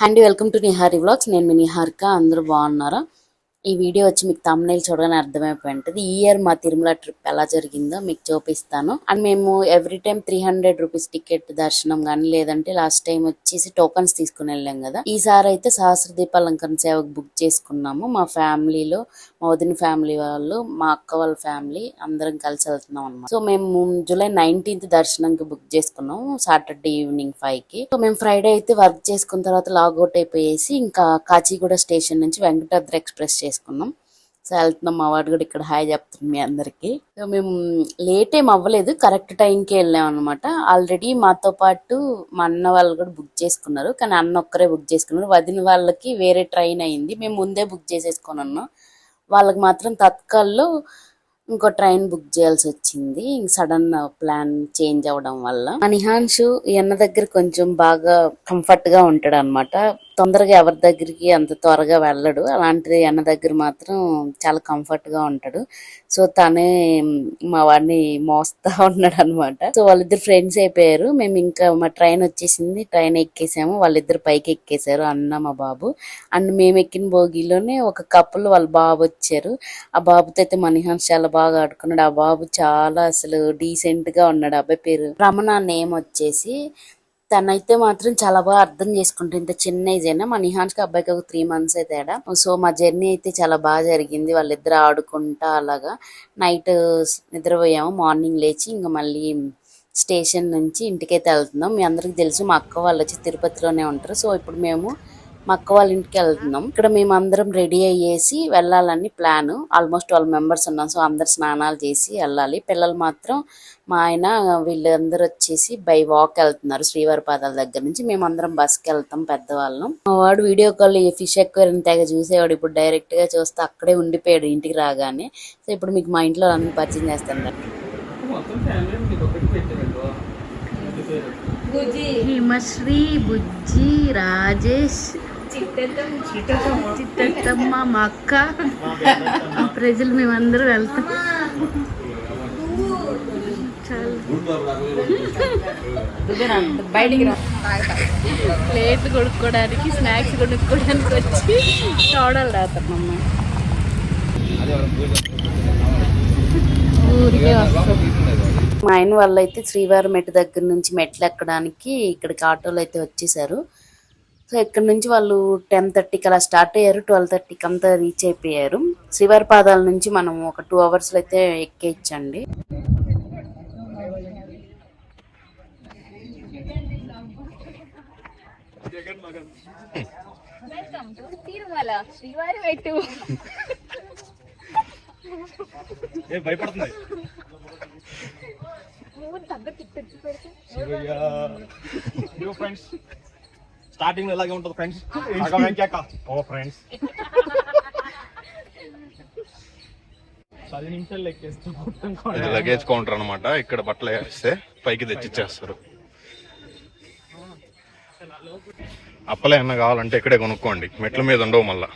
And welcome to Nihari vlogs. నేను మీ నిహారిక. అందరూ బాగున్నారా? ఈ వీడియో వచ్చి మీకు thumbnail చూడగానే అర్థమైపోయి ఉంటుంది. ఈ ఇయర్ మా తిరుమల ట్రిప్ ఎలా జరిగిందో మీకు చూపిస్తాను. అండ్ మేము ఎవ్రీ టైం 300 రూపీస్ టికెట్ దర్శనం కానీ, లేదంటే లాస్ట్ టైం వచ్చేసి టోకన్స్ తీసుకుని వెళ్ళాం కదా. ఈసారి అయితే సహస్ర దీపాలంకరణ సేవకు బుక్ చేసుకున్నాము. మా ఫ్యామిలీలో మా వదిన ఫ్యామిలీ వాళ్ళు, మా అక్క వాళ్ళ ఫ్యామిలీ అందరం కలిసి వెళ్తున్నాం అనమాట. సో మేము జూలై 19th దర్శనంకి బుక్ చేసుకున్నాం, సాటర్డే ఈవినింగ్ 5కి. సో మేము ఫ్రైడే అయితే వర్క్ చేసుకున్న తర్వాత లాగౌట్ అయిపోయేసి ఇంకా కాచిగూడ స్టేషన్ నుంచి వెంకటాద్రి ఎక్స్ప్రెస్ చేసుకున్నాం. సో వెళ్తున్నాం. మా వాడు కూడా ఇక్కడ హాయ్ చెప్తుంది మీ అందరికి. సో మేము లేట్ ఏం అవ్వలేదు, కరెక్ట్ టైంకి వెళ్ళాం అనమాట. ఆల్రెడీ మాతో పాటు మా అన్న వాళ్ళు కూడా బుక్ చేసుకున్నారు, కానీ అన్న ఒక్కరే బుక్ చేసుకున్నారు. వదిన వాళ్ళకి వేరే ట్రైన్ అయింది, మేము ముందే బుక్ చేసేసుకొని ఉన్నాం. వాళ్ళకి మాత్రం తత్కాల్లో ఇంకో ట్రైన్ బుక్ చేయాల్సి వచ్చింది, సడన్ ప్లాన్ చేంజ్ అవ్వడం వల్ల. మా నిహాన్షు ఈ అన్న దగ్గర కొంచెం బాగా కంఫర్ట్ గా ఉంటాడు అనమాట. తొందరగా ఎవరి దగ్గరికి అంత త్వరగా వెళ్ళడు, అలాంటిది అన్న దగ్గర మాత్రం చాలా కంఫర్ట్ గా ఉంటాడు. సో తనే మా వాడిని మోస్తా ఉన్నాడు అనమాట. సో వాళ్ళిద్దరు ఫ్రెండ్స్ అయిపోయారు. మేము ఇంకా మా ట్రైన్ వచ్చేసింది, ట్రైన్ ఎక్కేసాము. వాళ్ళిద్దరు పైకి ఎక్కేసారు, అన్న మా బాబు. అండ్ మేము ఎక్కిన బోగిలోనే ఒక కపుల్ వాళ్ళ బాబు వచ్చారు. ఆ బాబుతో అయితే మా నిహాన్స్ చాలా బాగా ఆడుకున్నాడు. ఆ బాబు చాలా అసలు డీసెంట్ గా ఉన్నాడు. అబ్బాయి పేరు రమణ, నేమ్ వచ్చేసి. తనైతే మాత్రం చాలా బాగా అర్థం చేసుకుంటుంది. ఇంత చిన్న ఏజ్ అయినా మా నిహాన్స్కి అబ్బాయికి ఒక 3 months తేడా. సో మా జర్నీ అయితే చాలా బాగా జరిగింది. వాళ్ళిద్దరు ఆడుకుంటా అలాగా నైట్ నిద్రపోయాము. మార్నింగ్ లేచి ఇంకా మళ్ళీ స్టేషన్ నుంచి ఇంటికైతే వెళ్తున్నాం. మీ అందరికి తెలుసు మా అక్క వాళ్ళు వచ్చి తిరుపతిలోనే ఉంటారు. సో ఇప్పుడు మేము మా అక్క వాళ్ళ ఇంటికి వెళ్తున్నాం. ఇక్కడ మేము అందరం రెడీ అయ్యేసి వెళ్ళాలని ప్లాన్. ఆల్మోస్ట్ 12 members ఉన్నాం. సో అందరు స్నానాలు చేసి వెళ్ళాలి. పిల్లలు మాత్రం మా ఆయన వీళ్ళందరూ వచ్చేసి బై వాక్ వెళ్తున్నారు శ్రీవారి పాదాల దగ్గర నుంచి. మేము అందరం బస్కి వెళ్తాం పెద్దవాళ్ళం. మా వాడు వీడియో కాల్ ఫిష్ ఎక్కువ తెగ చూసేవాడు. ఇప్పుడు డైరెక్ట్ గా చూస్తే అక్కడే ఉండిపోయాడు ఇంటికి రాగానే. సో ఇప్పుడు మీకు మా ఇంట్లో అందరూ పరిచయం చేస్తాను. హిమశ్రీ, బుజ్జి, రాజేష్, చిట్టమ్మ, మా అక్క, ప్రజలు మేమందరం వెళ్తాం. బయటికి రా, ప్లేట్లు కొనుక్కోవడానికి, స్నాక్స్ కొనుక్కోవడానికి వచ్చి చూడాలి రాతాం. ఊరికే వస్తాం. మా ఆయన వాళ్ళు అయితే శ్రీవారి మెట్టు దగ్గర నుంచి మెట్లు ఎక్కడానికి ఇక్కడికి ఆటోలు అయితే వచ్చేసారు. సో ఇక్కడ నుంచి వాళ్ళు 10:30కి అలా స్టార్ట్ అయ్యారు. 12:30కి అంతా రీచ్ అయిపోయారు. శ్రీవారి పాదాల నుంచి మనం ఒక 2 hours అయితే ఎక్కేయచ్చండి. భయపడుతుంది ఫ్రెండ్స్. స్టార్టింగ్ లో ఇలాగే ఉంటుంది ఫ్రెండ్స్. ఓ ఫ్రెండ్స్ 10 నిమిషాలు ఎక్కేస్తాం. ఇది లగేజ్ కౌంటర్ అనమాట. ఇక్కడ బట్టలు వేస్తే పైకి తెచ్చిచ్చేస్తారు. అప్పలే అన్న కావాలంటే ఇక్కడే కొనుక్కోండి, మెట్ల మీద ఉండవు మళ్ళా.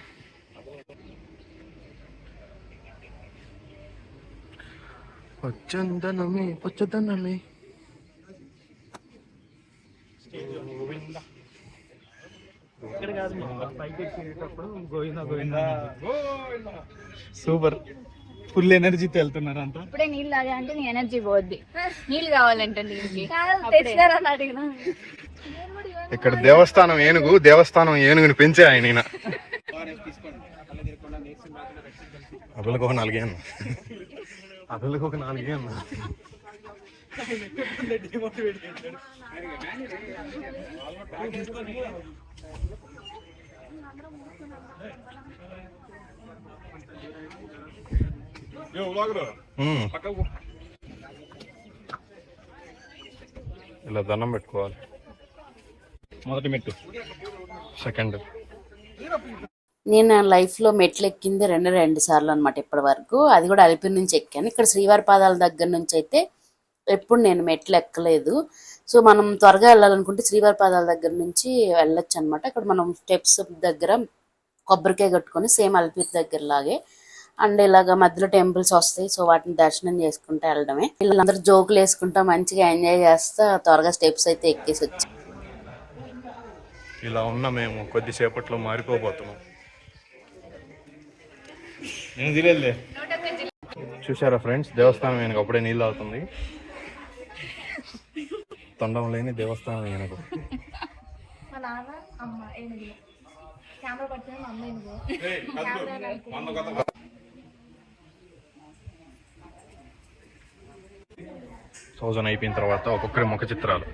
పచ్చదనమే పచ్చదనమే. సూపర్, ఫుల్ ఎనర్జీతో వెళ్తున్నారు అంతా. ఇప్పుడే నీళ్ళు తాగా అంటే నీ ఎనర్జీ పోద్ది. నీళ్ళు కావాలంటే తెచ్చినారని అడిగిన. ఇక్కడ దేవస్థానం ఏనుగుని పెంచే ఆయన. అభిలకు ఒక 4 అన్న. ఇలా దండం పెట్టుకోవాలి. మొదటి మెట్టు, సెకండ్. నేను నా లైఫ్లో మెట్లు ఎక్కింది 2 సార్లు అనమాట ఇప్పటి వరకు. అది కూడా అలిపిరి నుంచి ఎక్కాను. ఇక్కడ శ్రీవారి పాదాల దగ్గర నుంచి అయితే ఎప్పుడు నేను మెట్లు ఎక్కలేదు. సో మనం త్వరగా వెళ్ళాలనుకుంటే శ్రీవారి పాదాల దగ్గర నుంచి వెళ్ళొచ్చు అనమాట. ఇక్కడ మనం స్టెప్స్ దగ్గర కొబ్బరికాయ కట్టుకొని సేమ్ అలిపిరి దగ్గర లాగే అండ్ ఇలాగ మధ్యలో టెంపుల్స్ వస్తాయి. సో వాటిని దర్శనం చేసుకుంటూ వెళ్ళడమే. వీళ్ళందరూ జోకులు వేసుకుంటా మంచిగా ఎంజాయ్ చేస్తా త్వరగా స్టెప్స్ అయితే ఎక్కేసి వచ్చి ఇలా ఉన్న మేము కొద్దిసేపట్లో మారిపోబోతున్నాం. చూసారా ఫ్రెండ్స్, దేవస్థానం వెనక అప్పుడే నీళ్ళు అవుతుంది. తొండం లేని దేవస్థానం వెనక. మా నాన్న అమ్మ ఏనుగు కెమెరా పట్టుకుని మా అమ్మ ఏనుగు సౌజన్ అయిపోయిన తర్వాత ఒక్కొక్కరి ముఖ చిత్రాలు.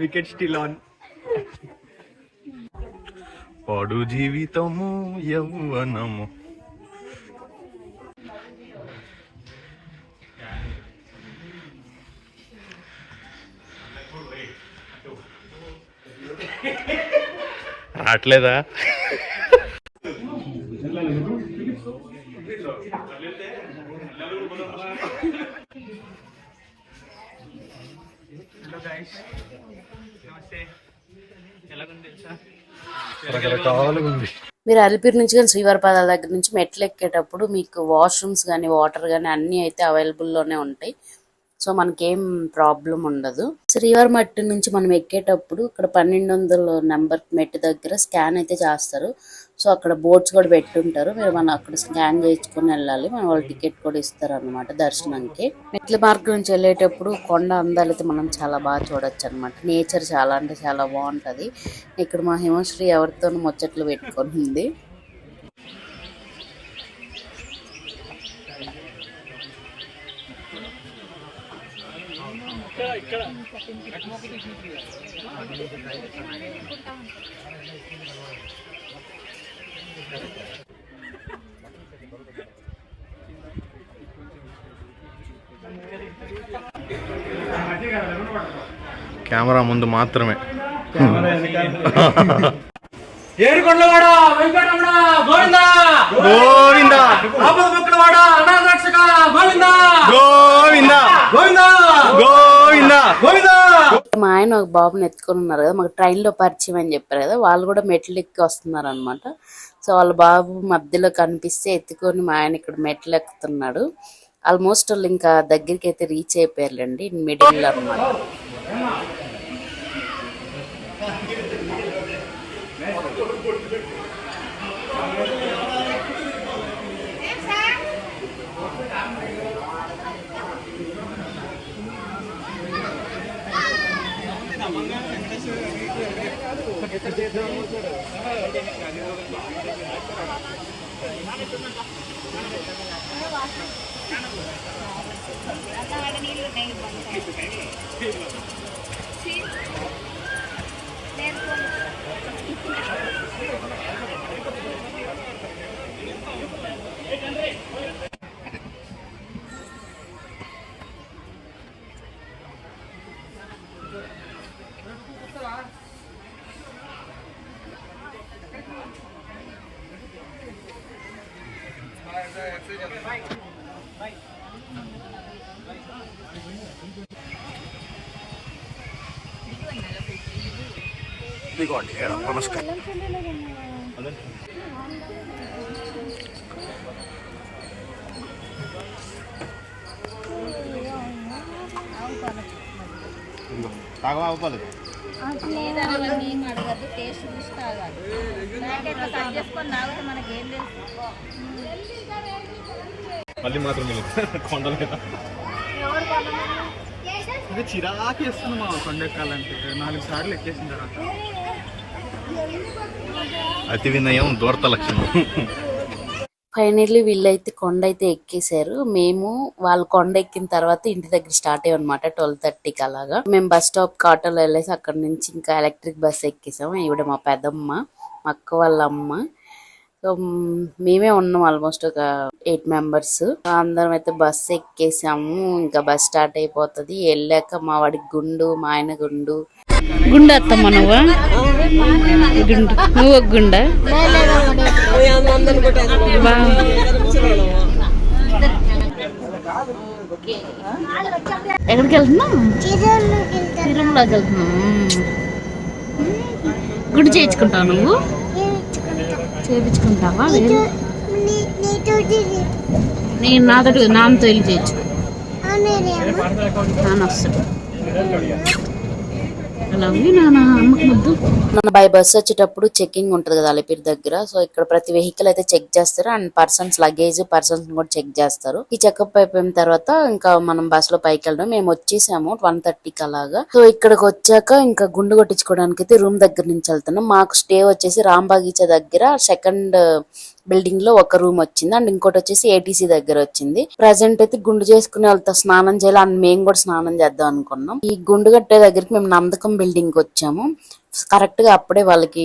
Wicket still on. పాడు జీవితము యవ్వనము. రావట్లేదా? రకరకాలుగా ఉంది. మీరు అలిపిరి నుంచి కానీ శ్రీవారిపాదాల దగ్గర నుంచి మెట్లు ఎక్కేటప్పుడు మీకు వాష్రూమ్స్ కానీ వాటర్ కానీ అన్నీ అయితే అవైలబుల్లోనే ఉంటాయి. సో మనకేం ప్రాబ్లం ఉండదు. శ్రీవారి మట్టి నుంచి మనం ఎక్కేటప్పుడు ఇక్కడ 1200 నెంబర్ మెట్టు దగ్గర స్కాన్ అయితే చేస్తారు. సో అక్కడ బోర్డ్స్ కూడా పెట్టుంటారు. మనం అక్కడ స్కాన్ చేయించుకొని వెళ్ళాలి. మన వాళ్ళు టికెట్ కూడా ఇస్తారు అన్నమాట దర్శనానికి. మెట్ల మార్గం నుంచి వెళ్ళేటప్పుడు కొండ అందాలు అయితే మనం చాలా బాగా చూడొచ్చు అనమాట. నేచర్ చాలా అంటే చాలా బాగుంటుంది. ఇక్కడ మా హిమశ్రీ ఎవరితోనూ ముచ్చట్లు పెట్టుకొని ఉంది. కెమెరా ముందు మాత్రమే. ఏడుకొండలవాడ వెంకటరమణ గోవిందా గోవిందా ఆపదముక్కులవాడ అనాథరక్షక గోవిందా గోవిందా గోవిందా గోవిందా గోవిందా. మా ఆయన ఒక బాబుని ఎత్తుకొని ఉన్నారు కదా, మాకు ట్రైన్లో పరిచయం అని చెప్పారు కదా, వాళ్ళు కూడా మెట్లు ఎక్కి వస్తున్నారు అనమాట. సో వాళ్ళ బాబు మధ్యలో కనిపిస్తే ఎత్తుకొని మా ఆయన ఇక్కడ మెట్లు ఎక్కుతున్నాడు. ఆల్మోస్ట్ వాళ్ళు ఇంకా దగ్గరికి అయితే రీచ్ అయిపోయారులేండి, మిడిల్ అనమాట. నమస్కారం. మళ్ళీ మాత్రం కొండలు కదా చిరాకి వేస్తుంది మా కొండ ఎక్కాలంటే 4 సార్లు ఎక్కేసిన తర్వాత. అతి వినయం దూరత లక్షణం. ఫైనల్లీ వీళ్ళైతే కొండ అయితే ఎక్కేశారు. మేము వాళ్ళు కొండ ఎక్కిన తర్వాత ఇంటి దగ్గర స్టార్ట్ అయ్యాం అనమాట 12:30కి అలాగా. మేము బస్ స్టాప్ ఆటోలో వెళ్ళేసి అక్కడ నుంచి ఇంకా ఎలక్ట్రిక్ బస్ ఎక్కేసాము. ఈవిడ మా పెద్దమ్మ, మా అక్క వాళ్ళ అమ్మ. సో మేమే ఉన్నాం ఆల్మోస్ట్ ఒక 8 మెంబర్స్. అందరం అయితే బస్ ఎక్కేసాము. ఇంకా బస్ స్టార్ట్ అయిపోతుంది. వెళ్ళాక మా వాడికి గుండు, మా ఆయన గుండు. గుండు అత్తమ్మ నువ్వా? గుండు నువ్వు ఒక గుండా? ఎక్కడికి వెళ్తున్నాం? తిరుమలకి వెళ్తున్నాం. గుండు చేయించుకుంటావు నువ్వు? చేయించుకుంటావా? నేను నాతో వెళ్ళి చేయించుకో. నాన్న వస్తాడు. బై బస్ వచ్చేటప్పుడు చెకింగ్ ఉంటది కదా అలిపిరి దగ్గర. సో ఇక్కడ ప్రతి వెహికల్ అయితే చెక్ చేస్తారు అండ్ పర్సన్స్ లగేజ్ పర్సన్స్ కూడా చెక్ చేస్తారు. ఈ చెకప్ అయిపోయిన తర్వాత ఇంకా మనం బస్ లో పైకి వెళ్ళడం. మేము వచ్చేసాము 1:30కి అలాగా. సో ఇక్కడికి వచ్చాక ఇంకా గుండు కొట్టించుకోవడానికి అయితే రూమ్ దగ్గర నుంచి వెళ్తున్నాం. మాకు స్టే వచ్చేసి రాంబాగీచా దగ్గర సెకండ్ బిల్డింగ్ లో ఒక రూమ్ వచ్చింది అండ్ ఇంకోటి వచ్చేసి ఏటీసీ దగ్గర వచ్చింది. ప్రజెంట్ అయితే గుండు చేసుకుని వెళ్తా స్నానం చేయాలి అండ్ మేము కూడా స్నానం చేద్దాం అనుకున్నాం. ఈ గుండు కట్టే దగ్గరికి మేము నందకం బిల్డింగ్ కి వచ్చాము. కరెక్ట్ గా అప్పుడే వాళ్ళకి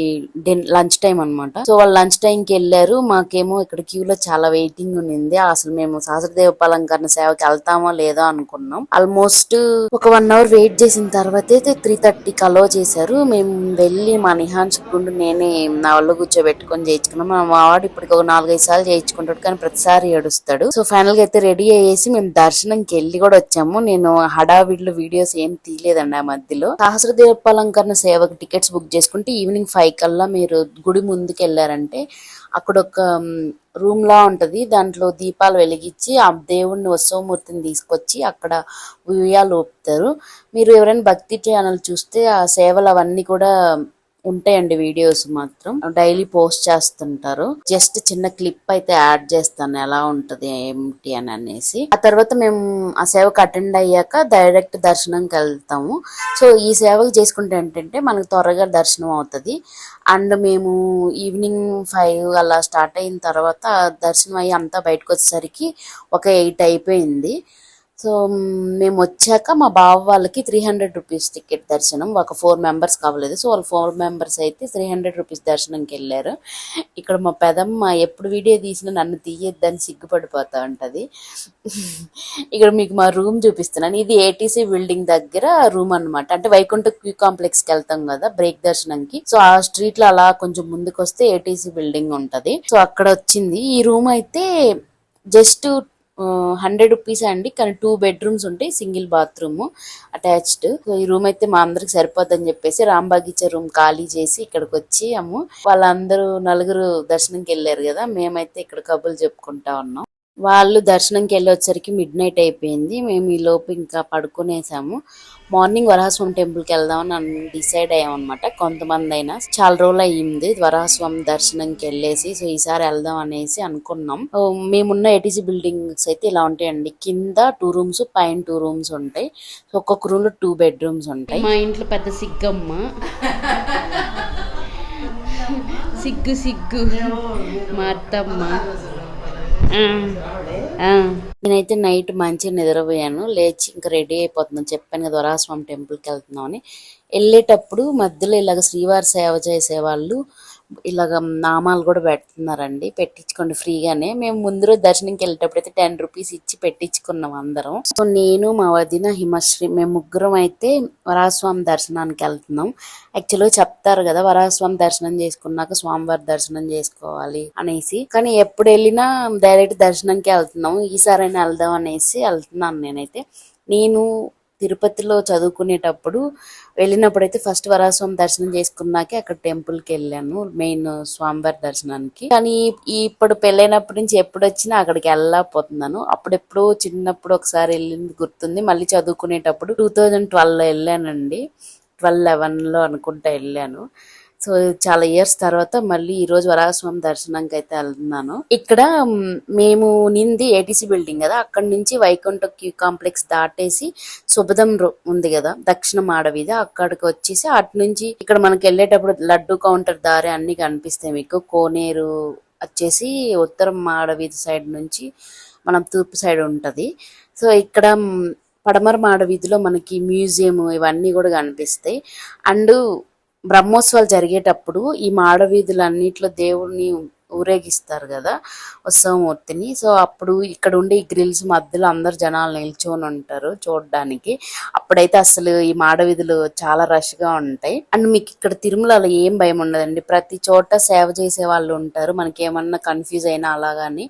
లంచ్ టైం అన్నమాట. సో వాళ్ళు లంచ్ టైం కి వెళ్ళారు. మాకేమో ఇక్కడ క్యూ లో చాలా వెయిటింగ్ ఉంది. అసలు మేము సహస్రదేవపాలంకరణ సేవకి వెళ్తామో లేదో అనుకున్నాం. ఆల్మోస్ట్ ఒక 1 అవర్ వెయిట్ చేసిన తర్వాత అయితే 3:30కి అలో చేశారు. మేము వెళ్ళి మా నిహాన్స్ గుండు నేనే నా ఒళ్ళు కూర్చోబెట్టుకొని చేయించుకున్నాం. మా వాడు ఇప్పటికి ఒక 4-5 సార్లు చేయించుకుంటాడు కానీ ప్రతిసారి ఏడుస్తాడు. సో ఫైనల్ గా అయితే రెడీ అయ్యేసి మేము దర్శనంకి వెళ్ళి కూడా వచ్చాము. నేను హడావిడిలో వీడియోస్ ఏం తీయలేదండి ఆ మధ్యలో. సహస్రదేవపాలంకరణ సేవకి టికెట్స్ బుక్ చేసుకుంటే ఈవినింగ్ 5 కల్లా మీరు గుడి ముందుకు వెళ్ళారంటే అక్కడ ఒక రూమ్ లా ఉంటది. దాంట్లో దీపాలు వెలిగించి ఆ దేవుణ్ణి ఉత్సవమూర్తిని తీసుకొచ్చి అక్కడ ఉయ్యాలు ఊపుతారు. మీరు ఎవరైనా భక్తి ఛానల్ చూస్తే ఆ సేవలు అవన్నీ కూడా ఉంటాయండి. వీడియోస్ మాత్రం డైలీ పోస్ట్ చేస్తుంటారు. జస్ట్ చిన్న క్లిప్ అయితే యాడ్ చేస్తాను ఎలా ఉంటది ఏమిటి అని అనేసి. ఆ తర్వాత మేము ఆ సేవకు అటెండ్ అయ్యాక డైరెక్ట్ దర్శనంకి వెళ్తాము. సో ఈ సేవకు చేసుకుంటే ఏంటంటే మనకు త్వరగా దర్శనం అవుతుంది. అండ్ మేము ఈవినింగ్ 5 అలా స్టార్ట్ అయిన తర్వాత దర్శనం అయ్యి అంతా బయటకు వచ్చేసరికి ఒక 8 అయిపోయింది. సో మేము వచ్చాక మా బావ వాళ్ళకి 300 రూపీస్ టికెట్ దర్శనం. ఒక 4 మెంబర్స్ కావలేదు. సో వాళ్ళు 4 మెంబర్స్ అయితే 300 రూపీస్ దర్శనంకి వెళ్ళారు. ఇక్కడ మా పెదమ్మ ఎప్పుడు వీడియో తీసినా నన్ను తీయొద్దని సిగ్గుపడిపోతా ఉంటది. ఇక్కడ మీకు మా రూమ్ చూపిస్తున్నాను. ఇది ఏటీసీ బిల్డింగ్ దగ్గర రూమ్ అన్నమాట. అంటే వైకుంఠ క్యూ కాంప్లెక్స్ కి వెళ్తాం కదా బ్రేక్ దర్శనంకి. సో ఆ స్ట్రీట్ లో అలా కొంచెం ముందుకు వస్తే ఏటీసీ బిల్డింగ్ ఉంటది. సో అక్కడ వచ్చింది. ఈ రూమ్ అయితే జస్ట్ 100 రూపీస్ అండి. కానీ 2 బెడ్రూమ్స్ ఉంటాయి, సింగిల్ బాత్రూమ్ అటాచ్డ్. సో ఈ రూమ్ అయితే మా అందరికి సరిపోద్దని చెప్పేసి రాంబాగీచా రూమ్ ఖాళీ చేసి ఇక్కడికి వచ్చి వాళ్ళందరూ 4 దర్శనంకి వెళ్ళారు కదా. మేమైతే ఇక్కడ కబుర్లు చెప్పుకుంటా ఉన్నాం. వాళ్ళు దర్శనంకి వెళ్ళి వచ్చేసరికి మిడ్ నైట్ అయిపోయింది. మేము ఈ లోపు ఇంకా పడుకునేసాము. మార్నింగ్ వరాహస్వామి టెంపుల్కి వెళ్దామని డిసైడ్ అయ్యామన్నమాట. కొంతమంది అయినా చాలా రోజులు అయ్యింది వరాహస్వామి దర్శనంకి వెళ్ళేసి. సో ఈసారి వెళ్దాం అనేసి అనుకున్నాం. మేమున్న ఏటీసీ బిల్డింగ్స్ అయితే ఇలా ఉంటాయండి. కింద 2 రూమ్స్, పైన 2 రూమ్స్ ఉంటాయి. సో ఒక్కొక్క రూమ్ లో 2 బెడ్రూమ్స్ ఉంటాయి. మా ఇంట్లో పెద్ద సిగ్గమ్మ సిగ్గు మా అత్తమ్మ. నేనైతే నైట్ మంచిగా నిద్రపోయాను. లేచి ఇంకా రెడీ అయిపోతున్నాను. చెప్పాను కదా వరాహస్వామి టెంపుల్కి వెళ్తున్నాం అని. వెళ్ళేటప్పుడు మధ్యలో ఇలాగ శ్రీవారి సేవ చేసే వాళ్ళు ఇలాగ నామాలు కూడా పెడుతున్నారండి. పెట్టించుకోండి ఫ్రీగానే. మేము ముందు రోజు దర్శనంకి వెళ్ళేటప్పుడు అయితే 10 రూపీస్ ఇచ్చి పెట్టించుకున్నాం అందరం. సో నేను మా వదిన హిమశ్రీ మేము ముగ్గురం అయితే వరాహస్వామి దర్శనానికి వెళ్తున్నాం. యాక్చువల్గా చెప్తారు కదా వరాహస్వామి దర్శనం చేసుకున్నాక స్వామివారి దర్శనం చేసుకోవాలి అనేసి. కానీ ఎప్పుడు వెళ్ళినా డైరెక్ట్ దర్శనంకే వెళ్తున్నాము. ఈసారైనా వెళ్దాం అనేసి వెళ్తున్నాను నేనైతే. నేను తిరుపతిలో చదువుకునేటప్పుడు వెళ్ళినప్పుడైతే ఫస్ట్ వరాహస్వామి దర్శనం చేసుకున్నాకే అక్కడ టెంపుల్కి వెళ్ళాను, మెయిన్ స్వామివారి దర్శనానికి. కానీ ఇప్పుడు పెళ్ళైనప్పటి నుంచి ఎప్పుడు వచ్చినా అక్కడికి వెళ్ళకపోతున్నాను. అప్పుడెప్పుడు చిన్నప్పుడు ఒకసారి వెళ్ళింది గుర్తుంది. మళ్ళీ చదువుకునేటప్పుడు 2012లో వెళ్ళానండి. 11లో అనుకుంటా వెళ్ళాను. సో చాలా ఇయర్స్ తర్వాత మళ్ళీ ఈ రోజు వరాహస్వామి దర్శనానికి అయితే వెళ్తున్నాను. ఇక్కడ మేము నింది ఏటీసీ బిల్డింగ్ కదా, అక్కడ నుంచి వైకుంఠ క్యూ కాంప్లెక్స్ దాటేసి శుభదం ఉంది కదా దక్షిణ మాడవీధి, అక్కడికి వచ్చేసి అటు నుంచి ఇక్కడ మనకి వెళ్ళేటప్పుడు లడ్డు కౌంటర్ దారి అన్ని కనిపిస్తాయి మీకు. కోనేరు వచ్చేసి ఉత్తరం మాడవీధి సైడ్ నుంచి మనం తూర్పు సైడ్ ఉంటది. సో ఇక్కడ పడమర మాడవీధిలో మనకి మ్యూజియం ఇవన్నీ కూడా కనిపిస్తాయి. అండ్ బ్రహ్మోత్సవాలు జరిగేటప్పుడు ఈ మాడవీధులన్నిట్లో దేవుడిని ఊరేగిస్తారు కదా ఉత్సవమూర్తిని. సో అప్పుడు ఇక్కడ ఉండే ఈ గ్రిల్స్ మధ్యలో అందరు జనాలు నిల్చొని ఉంటారు చూడడానికి. అప్పుడైతే అసలు ఈ మాడవీధులు చాలా రష్ గా ఉంటాయి. అండ్ మీకు ఇక్కడ తిరుమలలో ఏం భయం ఉండదండి. ప్రతి చోట సేవ చేసే వాళ్ళు ఉంటారు. మనకి ఏమన్నా కన్ఫ్యూజ్ అయినా అలాగాని.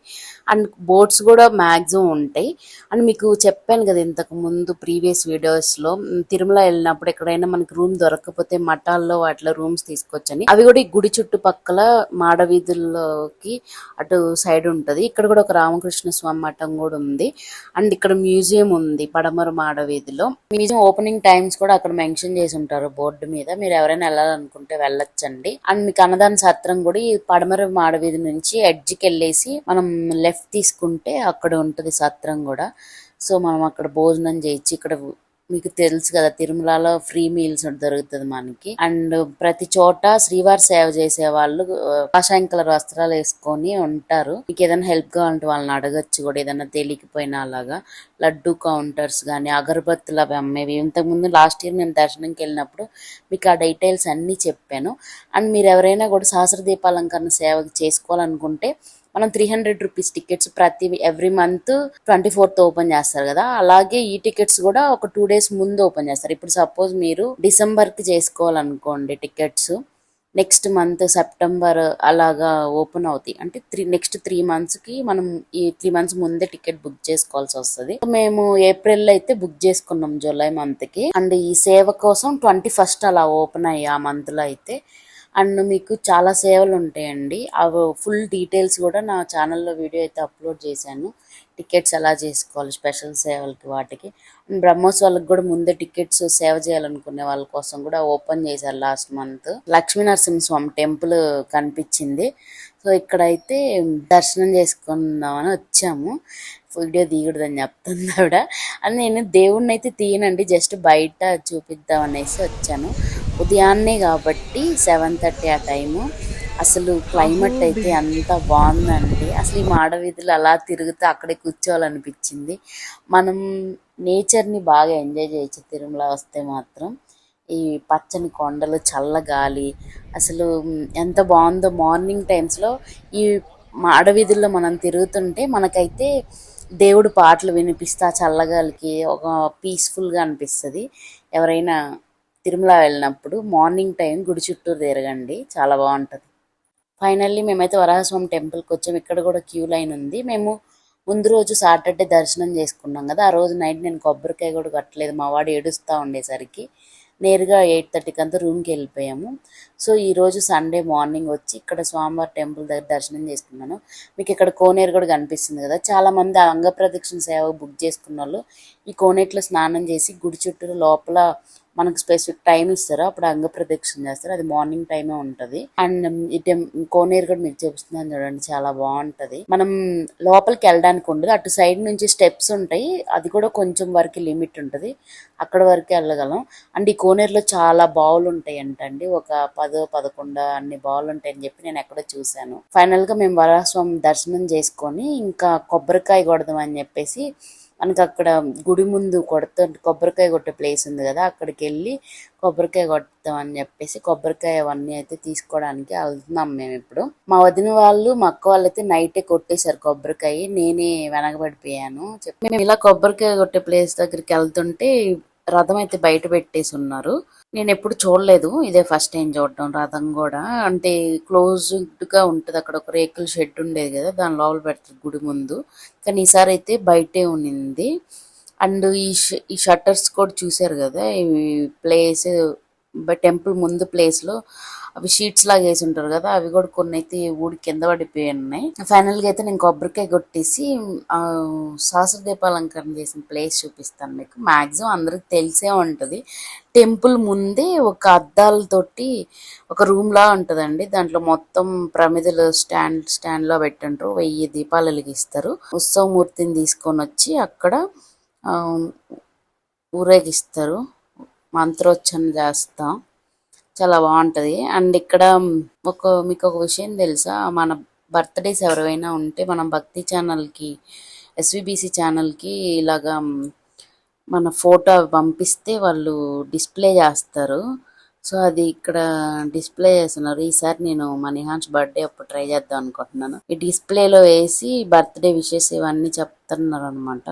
అండ్ బోట్స్ కూడా మ్యాక్సిమం ఉంటాయి. అండ్ మీకు చెప్పాను కదా ఇంతకు ముందు ప్రీవియస్ వీడియోస్ లో, తిరుమల వెళ్ళినప్పుడు ఎక్కడైనా మనకి రూమ్ దొరకకపోతే మఠాల్లో వాటిలో రూమ్స్ తీసుకొచ్చని. అవి కూడా ఈ గుడి చుట్టుపక్కల మాడవీధుల్లో కి అటు సైడ్ ఉంటుంది. ఇక్కడ కూడా ఒక రామకృష్ణ స్వామి మఠం కూడా ఉంది. అండ్ ఇక్కడ మ్యూజియం ఉంది పడమర మాడ వీధిలో. మ్యూజియం ఓపెనింగ్ టైమ్స్ కూడా అక్కడ మెన్షన్ చేసి ఉంటారు బోర్డు మీద. మీరు ఎవరైనా వెళ్ళాలనుకుంటే వెళ్ళొచ్చండి. అండ్ మీకు అన్నదాన సత్రం కూడా ఈ పడమర మాడ వీధి నుంచి ఎడ్జ్కి వెళ్ళేసి మనం లెఫ్ట్ తీసుకుంటే అక్కడ ఉంటుంది సత్రం కూడా. సో మనం అక్కడ భోజనం చేయొచ్చు. ఇక్కడ మీకు తెలుసు కదా తిరుమలలో ఫ్రీ మీల్స్ దొరుకుతుంది మనకి. అండ్ ప్రతి చోట శ్రీవారి సేవ చేసే వాళ్ళు కాషాయం కలర్ వస్త్రాలు వేసుకొని ఉంటారు. మీకు ఏదైనా హెల్ప్ కావాలంటే వాళ్ళని అడగచ్చు కూడా, ఏదైనా తెలియకపోయినా. అలాగా లడ్డు కౌంటర్స్ కానీ అగరబత్తులు అవి అమ్మేవి. ఇంతకుముందు లాస్ట్ ఇయర్ నేను దర్శనంకి వెళ్ళినప్పుడు మీకు ఆ డీటెయిల్స్ అన్నీ చెప్పాను. అండ్ మీరు ఎవరైనా కూడా సహస్ర దీపాలంకరణ సేవ చేసుకోవాలనుకుంటే మనం 300 rupees tickets every month 24th open చేస్తారు కదా, అలాగే ఈ టికెట్స్ కూడా ఒక 2 days ముందు ఓపెన్ చేస్తారు. ఇప్పుడు సపోజ్ మీరు డిసెంబర్కి చేసుకోవాలనుకోండి టికెట్స్, నెక్స్ట్ మంత్ సెప్టెంబర్ అలాగా ఓపెన్ అవుతాయి. అంటే నెక్స్ట్ 3 monthsకి మనం ఈ 3 months ముందే టికెట్ బుక్ చేసుకోవాల్సి వస్తుంది. మేము ఏప్రిల్ అయితే బుక్ చేసుకున్నాం జూలై మంత్కి. అండ్ ఈ సేవ కోసం 21st అలా ఓపెన్ అయ్యి ఆ మంత్లో అయితే. అండ్ మీకు చాలా సేవలు ఉంటాయండి. అవి ఫుల్ డీటెయిల్స్ కూడా నా ఛానల్లో వీడియో అయితే అప్లోడ్ చేశాను. టికెట్స్ ఎలా చేసుకోవాలి స్పెషల్ సేవలకి వాటికి. అండ్ బ్రహ్మోత్సవాలకు కూడా ముందే టికెట్స్ సేవ చేయాలనుకునే వాళ్ళ కోసం కూడా ఓపెన్ చేశారు లాస్ట్ మంత్. లక్ష్మీనరసింహస్వామి టెంపుల్ కనిపించింది. సో ఇక్కడైతే దర్శనం చేసుకుందామని వచ్చాము. వీడియో తీయకూడదని చెప్తుంది ఆవిడ. అని నేను దేవుణ్ణి అయితే తీయనండి, జస్ట్ బయట చూపిద్దాం అనేసి వచ్చాను. ఉదయాన్నే కాబట్టి 7:30 ఆ టైము. అసలు క్లైమేట్ అయితే అంత బాగుందండి. అసలు ఈ మాడవీధులు అలా తిరుగుతూ అక్కడే కూర్చోవాలనిపించింది. మనం నేచర్ని బాగా ఎంజాయ్ చేయొచ్చు తిరుమల వస్తే మాత్రం. ఈ పచ్చని కొండలు, చల్లగాలి, అసలు ఎంత బాగుందో. మార్నింగ్ టైమ్స్లో ఈ మాడవీధుల్లో మనం తిరుగుతుంటే మనకైతే దేవుడు పాటలు వినిపిస్తా చల్లగాలికి ఒక పీస్ఫుల్గా అనిపిస్తుంది. ఎవరైనా తిరుమల వెళ్ళినప్పుడు మార్నింగ్ టైం గుడి చుట్టూరు తిరగండి, చాలా బాగుంటుంది. ఫైనల్లీ మేమైతే వరాహస్వామి టెంపుల్కి వచ్చాం. ఇక్కడ కూడా క్యూ లైన్ ఉంది. మేము ముందు రోజు సాటర్డే దర్శనం చేసుకున్నాం కదా, ఆ రోజు నైట్ నేను కొబ్బరికాయ కూడా కట్టలేదు. మా వాడు ఏడుస్తూ ఉండేసరికి నేరుగా 8:30కి అంతా రూమ్కి వెళ్ళిపోయాము. సో ఈరోజు సండే మార్నింగ్ వచ్చి ఇక్కడ స్వామివారి టెంపుల్ దగ్గర దర్శనం చేసుకున్నాను. మీకు ఇక్కడ కోనేరు కూడా కనిపిస్తుంది కదా, చాలామంది అంగప్రదక్షిణ సేవ బుక్ చేసుకున్న వాళ్ళు ఈ కోనేటిలో స్నానం చేసి గుడి చుట్టూ లోపల మనకు స్పెసిఫిక్ టైం ఇస్తారు, అప్పుడు అంగప్రదక్షిణ చేస్తారు. అది మార్నింగ్ టైమే ఉంటుంది. అండ్ ఈ కోనేరు కూడా మీకు చూపిస్తున్నాను చూడండి, చాలా బాగుంటుంది. మనం లోపలికి వెళ్ళడానికి ఉండదు, అటు సైడ్ నుంచి స్టెప్స్ ఉంటాయి, అది కూడా కొంచెం వరకు లిమిట్ ఉంటుంది, అక్కడ వరకు వెళ్ళగలం. అండ్ ఈ కోనేరులో చాలా బావులు ఉంటాయి అంటండి, ఒక 10-11 అన్ని బావులు ఉంటాయని చెప్పి నేను ఎక్కడో చూశాను. ఫైనల్గా మేము వరాహస్వామి దర్శనం చేసుకొని ఇంకా కొబ్బరికాయ కొడదాం అని చెప్పేసి మనకి అక్కడ గుడి ముందు కొబ్బరికాయ కొట్టే ప్లేస్ ఉంది కదా, అక్కడికి వెళ్ళి కొబ్బరికాయ కొడతాం అని చెప్పేసి కొబ్బరికాయ అవన్నీ అయితే తీసుకోవడానికి వెళ్తున్నాం మేము ఇప్పుడు. మా వదిన వాళ్ళు మా అక్క వాళ్ళు అయితే నైటే కొట్టేశారు కొబ్బరికాయ, నేనే వెనకబడిపోయాను. మేము ఇలా కొబ్బరికాయ కొట్టే ప్లేస్ దగ్గరికి వెళ్తుంటే రథం అయితే బయట పెట్టేసి ఉన్నారు. నేను ఎప్పుడు చూడలేదు, ఇదే ఫస్ట్ టైం చూడటం రథం కూడా. అంటే క్లోజ్డ్గా ఉంటుంది, అక్కడ ఒక రేకుల షెడ్ ఉండేది కదా, దాని లోపల పెడతారు గుడి ముందు, కానీ ఈసారి అయితే బయటే ఉన్నింది. అండ్ ఈ షట్టర్స్ కూడా చూసారు కదా, ఈ ప్లేస్ టెంపుల్ ముందు ప్లేస్లో అవి షీట్స్ లాగా వేసి ఉంటారు కదా, అవి కూడా కొన్ని అయితే ఊడి కింద పడిపోయి ఉన్నాయి. ఫైనల్గా అయితే నేను కొబ్బరికాయ కొట్టేసి సహస్ర దీపాలంకరణ చేసిన ప్లేస్ చూపిస్తాను మీకు. మ్యాక్సిమం అందరికి తెలిసే ఉంటుంది. టెంపుల్ ముందే ఒక అద్దాలతోటి ఒక రూమ్ లా ఉంటుందండి, దాంట్లో మొత్తం ప్రమిదలు స్టాండ్లో పెట్టింటారు, 1000 దీపాలు వెలిగిస్తారు. ఉత్సవమూర్తిని తీసుకొని వచ్చి అక్కడ ఊరేగిస్తారు, మంత్రోచ్చరణ చేస్తాం, చాలా బాగుంటుంది. అండ్ ఇక్కడ మీకు ఒక విషయం తెలుసా, మన బర్త్డేస్ ఎవరైనా ఉంటే మనం భక్తి ఛానల్కి ఎస్విబిసి ఛానల్కి ఇలాగా మన ఫోటో పంపిస్తే వాళ్ళు డిస్ప్లే చేస్తారు. సో అది ఇక్కడ డిస్ప్లే చేస్తున్నారు. ఈసారి నేను మా నిహాన్స్ బర్త్డే అప్పుడు ట్రై చేద్దాం అనుకుంటున్నాను. ఈ డిస్ప్లేలో వేసి బర్త్డే విషెస్ ఇవన్నీ చెప్తున్నారు అనమాట.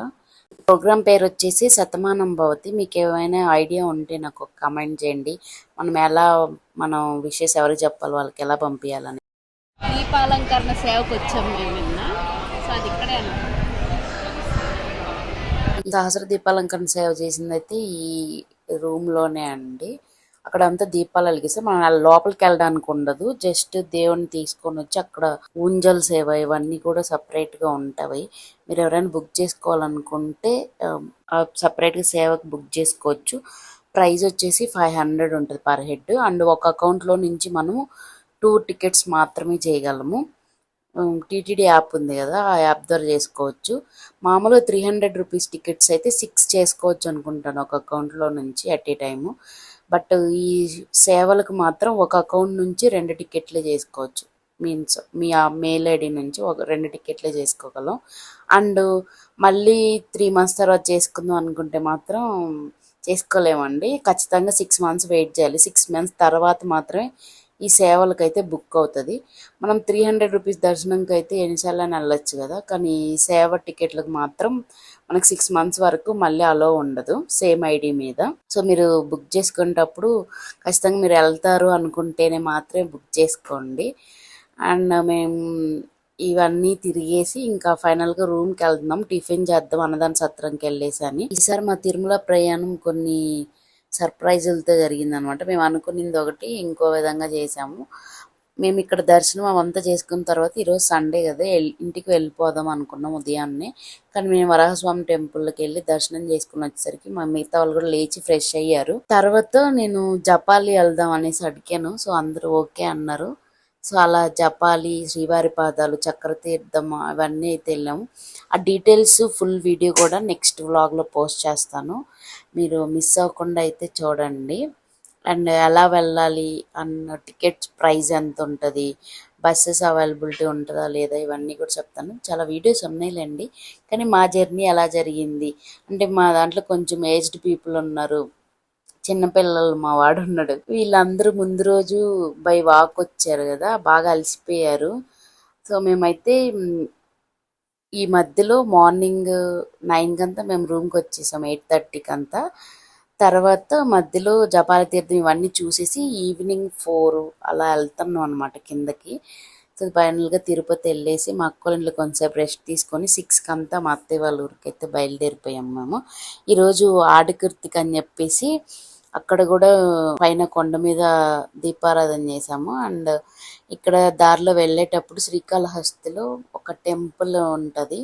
ప్రోగ్రామ్ పేరు వచ్చేసి శతమానం భవతి. మీకు ఏమైనా ఐడియా ఉంటే నాకు ఒక కమెంట్ చేయండి. మనం విషెస్ ఎవరికి చెప్పాలి, వాళ్ళకి ఎలా పంపించాలని. దీపాలంకరణ సేవకు వచ్చాము మేము నిన్న. సో అది ఇక్కడే సహస్ర దీపాలంకరణ సేవ చేసింది అయితే ఈ రూమ్లోనే అండి. అక్కడ అంతా దీపాలు వెలిగిస్తే మనం అలా లోపలికి వెళ్ళడానికి ఉండదు. జస్ట్ దేవుని తీసుకొని వచ్చి అక్కడ ఊంజల్ సేవ ఇవన్నీ కూడా సపరేట్గా ఉంటాయి. మీరు ఎవరైనా బుక్ చేసుకోవాలనుకుంటే సపరేట్గా సేవకు బుక్ చేసుకోవచ్చు. ప్రైస్ వచ్చేసి 500 ఉంటుంది పర్ హెడ్. అండ్ ఒక అకౌంట్లో నుంచి మనము 2 టికెట్స్ మాత్రమే చేయగలము. టీటీడీ యాప్ ఉంది కదా, ఆ యాప్ ద్వారా చేసుకోవచ్చు. మామూలుగా 300 రూపీస్ టికెట్స్ అయితే 6 చేసుకోవచ్చు అనుకుంటాను ఒక అకౌంట్లో నుంచి అట్ ఏ టైము. బట్ ఈ సేవలకు మాత్రం ఒక అకౌంట్ నుంచి 2 టికెట్లే చేసుకోవచ్చు. మీన్స్ మీ ఆ మెయిల్ ఐడి నుంచి 2 టికెట్లే చేసుకోగలం. అండ్ మళ్ళీ 3 మంత్స్ తర్వాత చేసుకుందాం అనుకుంటే మాత్రం చేసుకోలేమండి. ఖచ్చితంగా 6 మంత్స్ వెయిట్ చేయాలి. 6 మంత్స్ తర్వాత మాత్రమే ఈ సేవలకైతే బుక్ అవుతుంది. మనం 300 రూపీస్ దర్శనంకి అయితే ఎన్నిసార్లు వెళ్ళొచ్చు కదా, కానీ ఈ సేవ టికెట్లకు మాత్రం మనకు 6 మంత్స్ వరకు మళ్ళీ అలో ఉండదు సేమ్ ఐడి మీద. సో మీరు బుక్ చేసుకునేటప్పుడు ఖచ్చితంగా మీరు వెళ్తారు అనుకుంటేనే మాత్రమే బుక్ చేసుకోండి. అండ్ మేము ఇవన్నీ తిరిగేసి ఇంకా ఫైనల్గా రూమ్కి వెళ్తున్నాం. టిఫిన్ చేద్దాం అన్నదాన సత్రంకి వెళ్ళేసి అని. ఈసారి మా తిరుమల ప్రయాణం కొన్ని సర్ప్రైజులతో జరిగిందనమాట. మేము అనుకున్నది ఒకటి ఇంకో విధంగా చేసాము. మేము ఇక్కడ దర్శనం అవంతా చేసుకున్న తర్వాత ఈరోజు సండే కదా, ఇంటికి వెళ్ళిపోదాం అనుకున్నాం ఉదయాన్నే. కానీ మేము వరాహస్వామి టెంపుల్కి వెళ్ళి దర్శనం చేసుకుని వచ్చేసరికి మా మిగతా వాళ్ళు కూడా లేచి ఫ్రెష్ అయ్యారు. తర్వాత నేను జపాలి వెళ్దాం అనేసి అడిగాను. సో అందరూ ఓకే అన్నారు. సో అలా జపాలి, శ్రీవారి పాదాలు, చక్రతీర్థం అవన్నీ అయితే వెళ్ళాము. ఆ డీటెయిల్స్ ఫుల్ వీడియో కూడా నెక్స్ట్ వ్లాగ్లో పోస్ట్ చేస్తాను, మీరు మిస్ అవ్వకుండా అయితే చూడండి. అండ్ ఎలా వెళ్ళాలి అన్న టికెట్స్ ప్రైస్ ఎంత ఉంటుంది, బస్సెస్ అవైలబిలిటీ ఉంటుందా లేదా, ఇవన్నీ కూడా చెప్తాను. చాలా వీడియోస్ ఉన్నాయిలేండి. కానీ మా జర్నీ ఎలా జరిగింది అంటే, మా దాంట్లో కొంచెం ఏజ్డ్ పీపుల్ ఉన్నారు, చిన్నపిల్లలు మా వాడు ఉన్నాడు. వీళ్ళందరూ ముందు రోజు బై వాక్ వచ్చారు కదా, బాగా అలసిపోయారు. సో మేమైతే ఈ మధ్యలో మార్నింగ్ 9 కంతా మేము రూమ్కి వచ్చేసాం, 8:30 అంతా. తర్వాత మధ్యలో జపాలి తీర్థం ఇవన్నీ చూసేసి ఈవినింగ్ 4 అలా వెళ్తున్నాం అనమాట కిందకి. సో ఫైనల్గా తిరుపతి వెళ్ళేసి మా అక్క వాళ్ళ ఇంట్లో కొంచెంసేపు రెస్ట్ తీసుకొని 6 అంతా మా అత్తయ్య వాళ్ళ ఊరికి అయితే బయలుదేరిపోయాము మేము. ఈరోజు ఆడికృతిక అని చెప్పేసి అక్కడ కూడా పైన కొండ మీద దీపారాధన చేసాము. అండ్ ఇక్కడ దారిలో వెళ్ళేటప్పుడు శ్రీకాళహస్తిలో ఒక టెంపుల్ ఉంటుంది,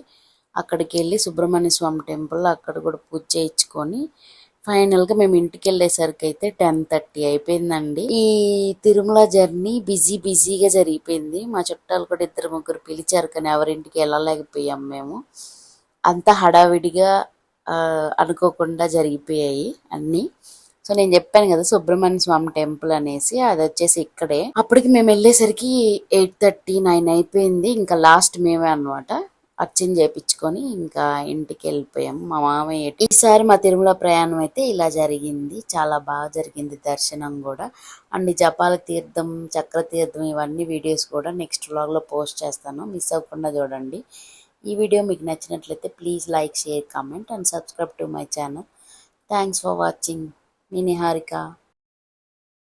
అక్కడికి వెళ్ళి సుబ్రహ్మణ్య స్వామి టెంపుల్ అక్కడ కూడా పూజ చేయించుకొని ఫైనల్గా మేము ఇంటికి వెళ్ళేసరికి అయితే 10:30 అయిపోయిందండి. ఈ తిరుమల జర్నీ బిజీగా జరిగిపోయింది. మా చుట్టాలు కూడా 2-3 పిలిచారు, కానీ ఎవరింటికి వెళ్ళలేకపోయాం మేము. అంతా హడావిడిగా అనుకోకుండా జరిగిపోయాయి అన్నీ. సో నేను చెప్పాను కదా సుబ్రహ్మణ్య స్వామి టెంపుల్ అనేసి, అది వచ్చేసి ఇక్కడే. అప్పటికి మేము వెళ్ళేసరికి 8:30, 9 అయిపోయింది. ఇంకా లాస్ట్ మేమే అనమాట. అర్చన చేయించుకొని ఇంకా ఇంటికి వెళ్ళిపోయాం మా మామయ్య. ఈసారి మా తిరుమల ప్రయాణం అయితే ఇలా జరిగింది, చాలా బాగా జరిగింది దర్శనం కూడా. అండ్ జపాల తీర్థం, చక్ర తీర్థం ఇవన్నీ వీడియోస్ కూడా నెక్స్ట్ వ్లాగ్లో పోస్ట్ చేస్తాను, మిస్ అవ్వకుండా చూడండి. ఈ వీడియో మీకు నచ్చినట్లయితే please like, share, comment and subscribe to my channel. Thanks for watching. Me Niharika.